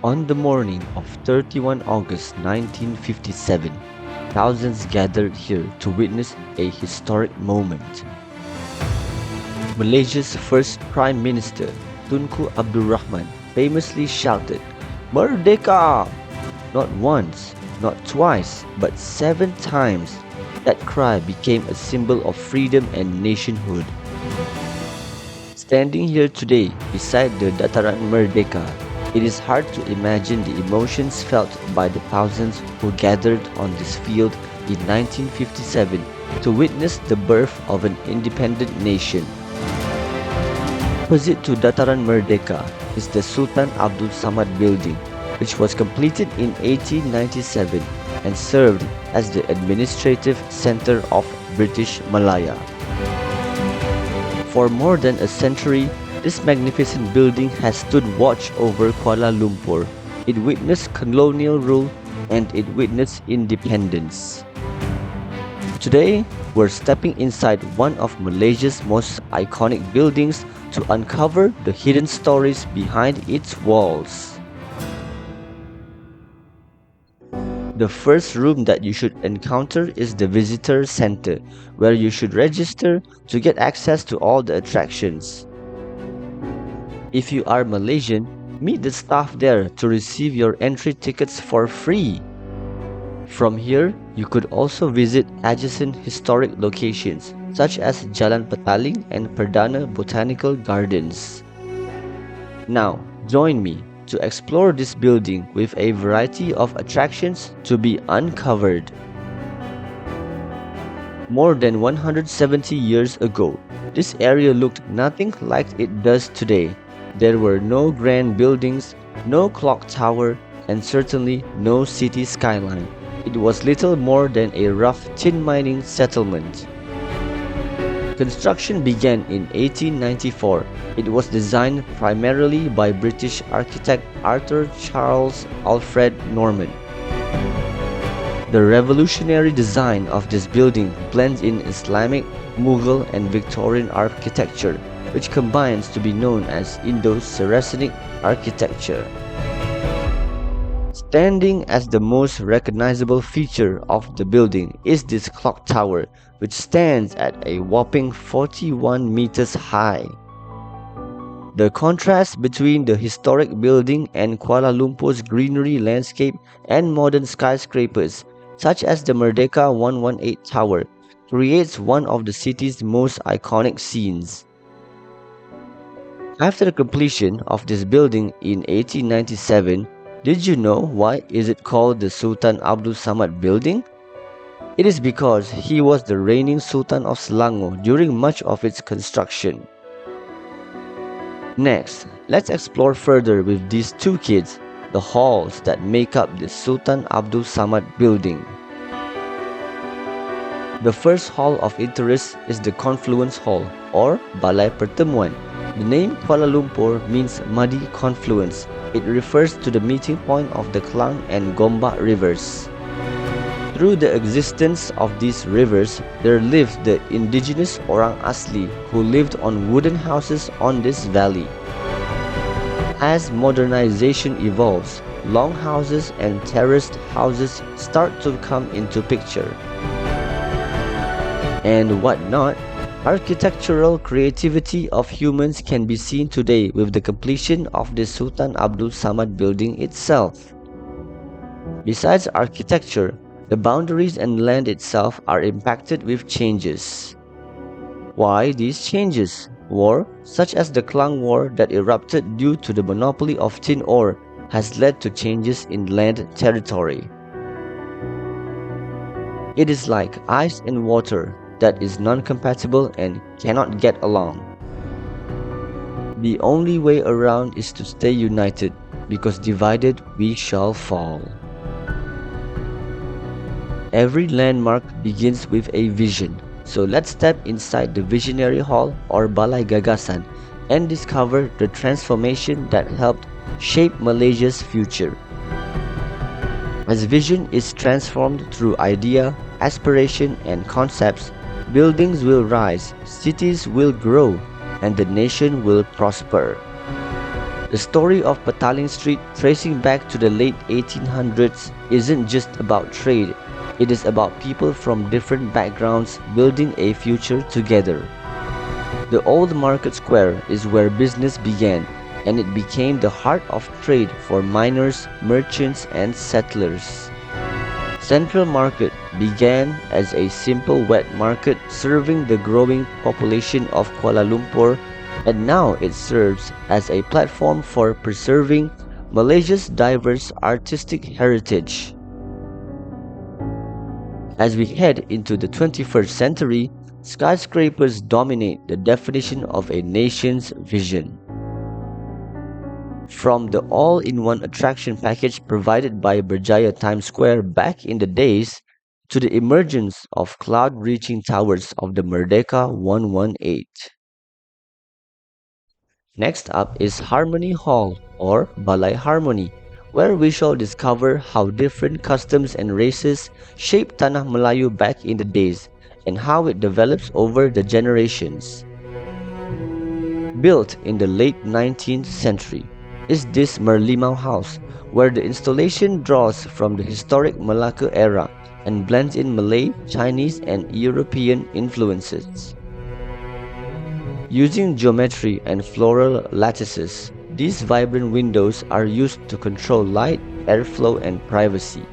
On the morning of 31 August 1957, thousands gathered here to witness a historic moment. Malaysia's first Prime Minister, Tunku Abdul Rahman, famously shouted, "Merdeka!" Not once, not twice, but 7 times. That cry became a symbol of freedom and nationhood. Standing here today beside the Dataran Merdeka, it is hard to imagine the emotions felt by the thousands who gathered on this field in 1957 to witness the birth of an independent nation. Opposite to Dataran Merdeka is the Sultan Abdul building, which was completed in 1897 and served as the administrative center of British Malaya. For more than a century, this magnificent building has stood watch over Kuala Lumpur. It witnessed colonial rule and it witnessed independence. Today, we're stepping inside one of Malaysia's most iconic buildings to uncover the hidden stories behind its walls. The first room that you should encounter is the visitor center, where you should register to get access to all the attractions. If you are Malaysian, meet the staff there to receive your entry tickets for free. From here, you could also visit adjacent historic locations such as Jalan Petaling and Perdana Botanical Gardens. Now, join me to explore this building with a variety of attractions to be uncovered. More than 170 years ago, this area looked nothing like it does today. There were no grand buildings, no clock tower, and certainly no city skyline. It was little more than a rough tin mining settlement. Construction began in 1894. It was designed primarily by British architect Arthur Charles Alfred Norman. The revolutionary design of this building blends in Islamic, Mughal, and Victorian architecture, which combines to be known as Indo-Saracenic architecture. Standing as the most recognizable feature of the building is this clock tower, which stands at a whopping 41 meters high. The contrast between the historic building and Kuala Lumpur's greenery landscape and modern skyscrapers, such as the Merdeka 118 Tower, creates one of the city's most iconic scenes. After the completion of this building in 1897, did you know why is it called the Sultan Abdul building? It is because he was the reigning Sultan of Selangor during much of its construction. Next, let's explore further with these 2 kids, the halls that make up the Sultan Abdul building. The first hall of interest is the Confluence Hall or Balai Pertemuan. The name Kuala Lumpur means muddy confluence. It refers to the meeting point of the Klang and Gombak rivers. Through the existence of these rivers, there lived the indigenous Orang Asli who lived on wooden houses on this valley. As modernization evolves, long houses and terraced houses start to come into picture. And what not, architectural creativity of humans can be seen today with the completion of the Sultan Abdul building itself. Besides architecture, the boundaries and land itself are impacted with changes. Why these changes? War, such as the Klang War that erupted due to the monopoly of tin ore, has led to changes in land territory. It is like ice and water that is non-compatible and cannot get along. The only way around is to stay united, because divided we shall fall. Every landmark begins with a vision, so let's step inside the Visionary Hall or Balai Gagasan and discover the transformation that helped shape Malaysia's future. As vision is transformed through idea, aspiration, and concepts, Buildings will rise, cities will grow, and the nation will prosper. The story of Petaling Street, tracing back to the late 1800s, isn't just about trade. It is about people from different backgrounds building a future together. The old market square is where business began, and it became the heart of trade for miners, merchants, and settlers. Central Market began as a simple wet market serving the growing population of Kuala Lumpur, and now it serves as a platform for preserving Malaysia's diverse artistic heritage. As we head into the 21st century, skyscrapers dominate the definition of a nation's vision. From the all-in-one attraction package provided by Berjaya Times Square back in the days, to the emergence of cloud-reaching towers of the Merdeka 118. Next up is Harmony Hall or Balai Harmony, where we shall discover how different customs and races shaped Tanah Melayu back in the days and how it develops over the generations. Built in the late 19th century is this Merlimau house, where the installation draws from the historic Malacca era and blends in Malay, Chinese and European influences. Using geometry and floral lattices, these vibrant windows are used to control light, airflow and privacy.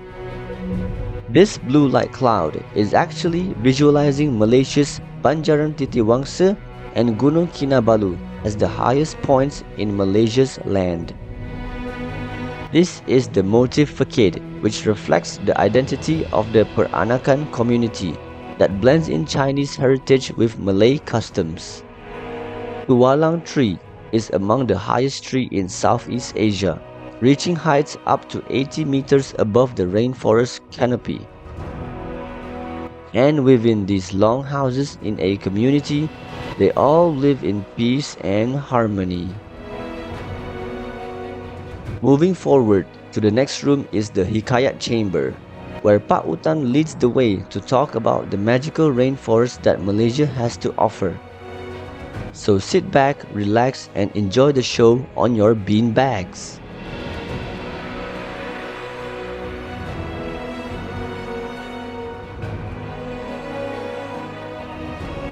This blue light cloud is actually visualizing Malaysia's Banjaran Titiwangsa and Gunung Kinabalu as the highest points in Malaysia's land. This is the motif facade, which reflects the identity of the Peranakan community that blends in Chinese heritage with Malay customs. Tualang tree is among the highest tree in Southeast Asia, reaching heights up to 80 meters above the rainforest canopy. And within these long houses in a community, they all live in peace and harmony. Moving forward to the next room is the Hikayat Chamber, where Pak Utan leads the way to talk about the magical rainforest that Malaysia has to offer. So sit back, relax and enjoy the show on your bean bags.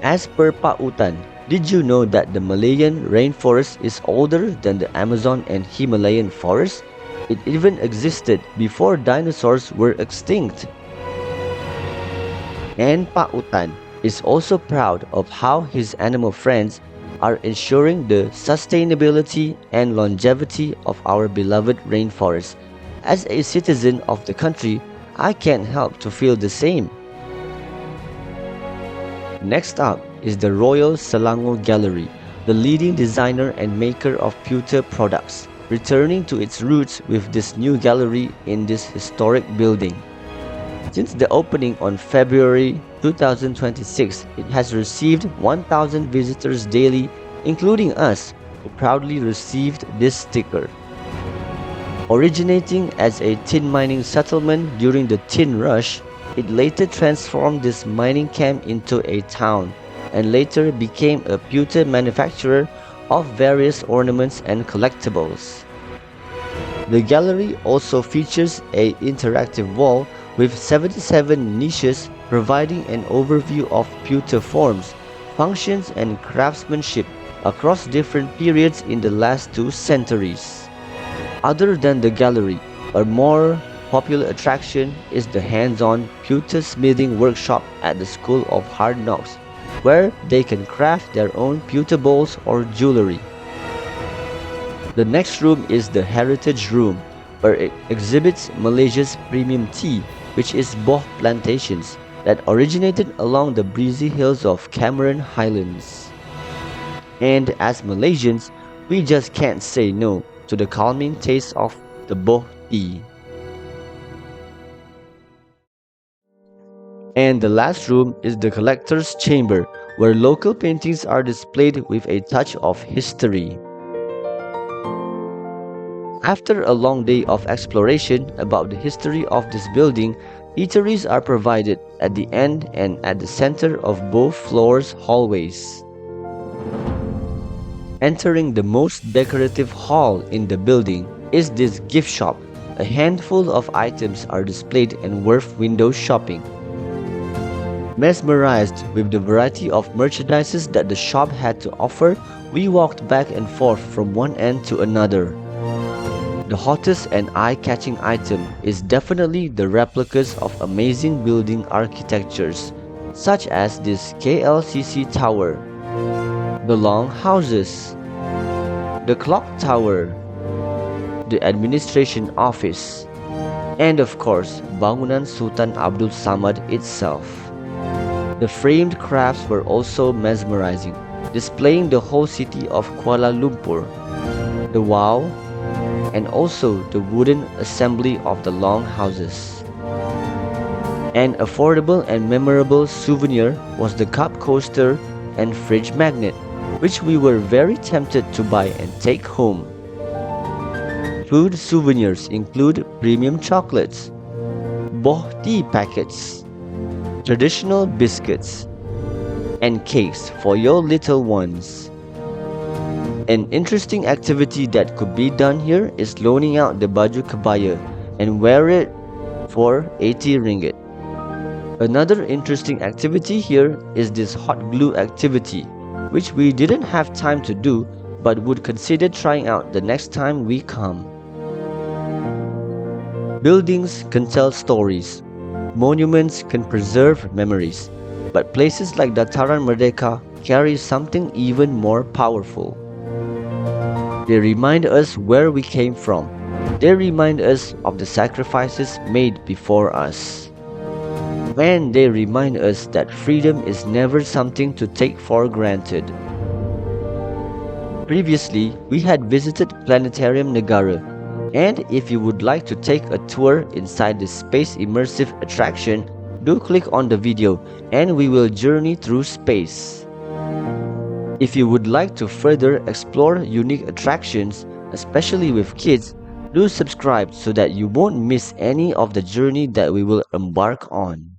As per Pak Utan, did you know that the Malayan rainforest is older than the Amazon and Himalayan forest? It even existed before dinosaurs were extinct. And Pak Utan is also proud of how his animal friends are ensuring the sustainability and longevity of our beloved rainforest. As a citizen of the country, I can't help to feel the same. Next up is the Royal Selangor Gallery, the leading designer and maker of pewter products, returning to its roots with this new gallery in this historic building. Since the opening on February 2026, it has received 1,000 visitors daily, including us, who proudly received this sticker. Originating as a tin mining settlement during the tin rush, it later transformed this mining camp into a town, and later became a pewter manufacturer of various ornaments and collectibles. The gallery also features an interactive wall with 77 niches providing an overview of pewter forms, functions and craftsmanship across different periods in the last 2 centuries. Other than the gallery, a more popular attraction is the hands-on pewter smithing workshop at the School of Hard Knocks, where they can craft their own pewter bowls or jewelry. The next room is the Heritage Room, where it exhibits Malaysia's premium tea, which is Boh plantations that originated along the breezy hills of Cameron Highlands. And as Malaysians, we just can't say no to the calming taste of the Boh tea. And the last room is the Collector's Chamber, where local paintings are displayed with a touch of history. After a long day of exploration about the history of this building, Eateries are provided at the end and at the center of both floors' hallways. Entering the most decorative hall in the building is this gift shop. A handful of items are displayed and worth window shopping. Mesmerized with the variety of merchandises that the shop had to offer, we walked back and forth from one end to another. The hottest and eye-catching item is definitely the replicas of amazing building architectures, such as this KLCC tower, the long houses, the clock tower, the administration office, and of course, bangunan Sultan Abdul Samad itself. The framed crafts were also mesmerizing, displaying the whole city of Kuala Lumpur, the wow, and also the wooden assembly of the long houses. An affordable and memorable souvenir was the cup coaster and fridge magnet, which we were very tempted to buy and take home. Food souvenirs include premium chocolates, boh tea packets, traditional biscuits, and cakes for your little ones. An interesting activity that could be done here is loaning out the baju kebaya and wear it for 80 ringgit. Another interesting activity here is this hot glue activity, which we didn't have time to do but would consider trying out the next time we come. Buildings can tell stories, monuments can preserve memories, but places like Dataran Merdeka carry something even more powerful. They remind us where we came from. They remind us of the sacrifices made before us. And they remind us that freedom is never something to take for granted. Previously, we had visited Planetarium Negara, and if you would like to take a tour inside this space immersive attraction, do click on the video and we will journey through space. If you would like to further explore unique attractions, especially with kids, do subscribe so that you won't miss any of the journey that we will embark on.